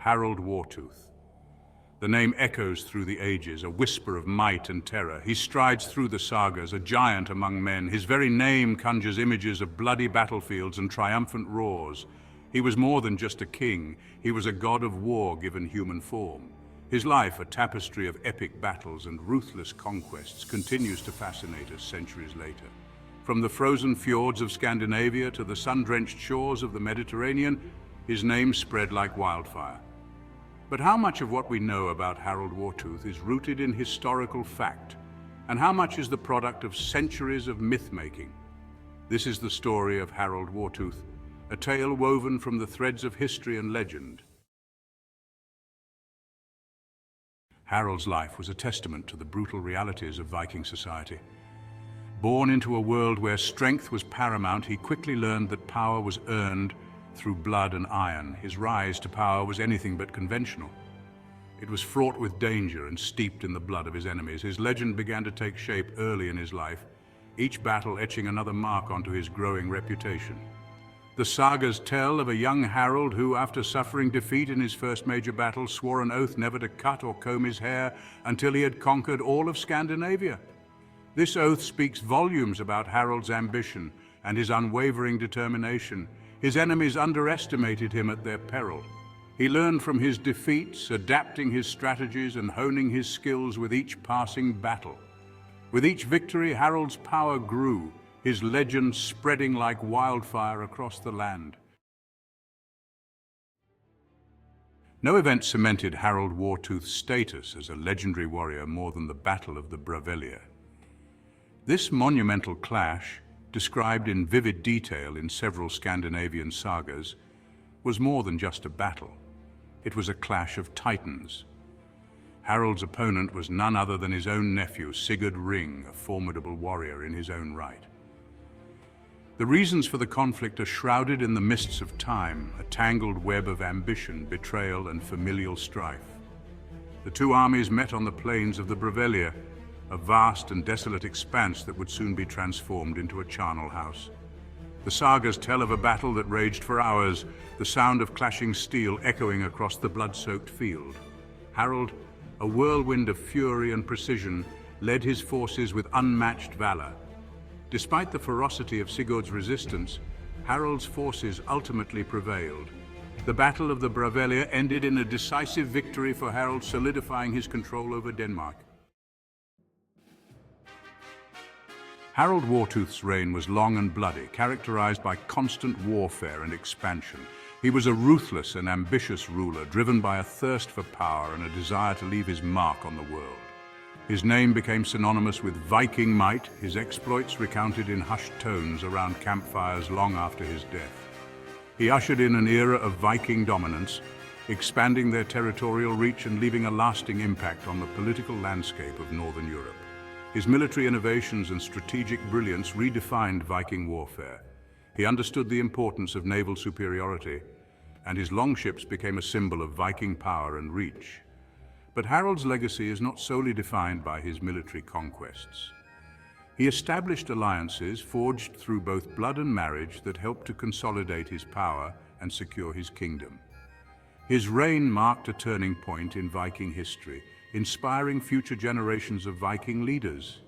Harald Wartooth. The name echoes through the ages, a whisper of might and terror. He strides through the sagas, a giant among men. His very name conjures images of bloody battlefields and triumphant roars. He was more than just a king. He was a god of war given human form. His life, a tapestry of epic battles and ruthless conquests, continues to fascinate us centuries later. From the frozen fjords of Scandinavia to the sun-drenched shores of the Mediterranean, his name spread like wildfire. But how much of what we know about Harald Wartooth is rooted in historical fact, and how much is the product of centuries of myth-making? This is the story of Harald Wartooth, a tale woven from the threads of history and legend. Harald's life was a testament to the brutal realities of Viking society. Born into a world where strength was paramount, he quickly learned that power was earned through blood and iron. His rise to power was anything but conventional. It was fraught with danger and steeped in the blood of his enemies. His legend began to take shape early in his life, each battle etching another mark onto his growing reputation. The sagas tell of a young Harald who, after suffering defeat in his first major battle, swore an oath never to cut or comb his hair until he had conquered all of Scandinavia. This oath speaks volumes about Harald's ambition and his unwavering determination. His enemies underestimated him at their peril. He learned from his defeats, adapting his strategies and honing his skills with each passing battle. With each victory, Harald's power grew, his legend spreading like wildfire across the land. No event cemented Harald Wartooth's status as a legendary warrior more than the Battle of the Brávellir. This monumental clash, described in vivid detail in several Scandinavian sagas, was more than just a battle. It was a clash of titans. Harald's opponent was none other than his own nephew, Sigurd Ring, a formidable warrior in his own right. The reasons for the conflict are shrouded in the mists of time, a tangled web of ambition, betrayal, and familial strife. The two armies met on the plains of the Brávellir, a vast and desolate expanse that would soon be transformed into a charnel house. The sagas tell of a battle that raged for hours, the sound of clashing steel echoing across the blood-soaked field. Harald, a whirlwind of fury and precision, led his forces with unmatched valor. Despite the ferocity of Sigurd's resistance, Harald's forces ultimately prevailed. The Battle of the Brávellir ended in a decisive victory for Harald, solidifying his control over Denmark. Harald Wartooth's reign was long and bloody, characterized by constant warfare and expansion. He was a ruthless and ambitious ruler, driven by a thirst for power and a desire to leave his mark on the world. His name became synonymous with Viking might, his exploits recounted in hushed tones around campfires long after his death. He ushered in an era of Viking dominance, expanding their territorial reach and leaving a lasting impact on the political landscape of Northern Europe. His military innovations and strategic brilliance redefined Viking warfare. He understood the importance of naval superiority, and his longships became a symbol of Viking power and reach. But Harald's legacy is not solely defined by his military conquests. He established alliances forged through both blood and marriage that helped to consolidate his power and secure his kingdom. His reign marked a turning point in Viking history, inspiring future generations of Viking leaders.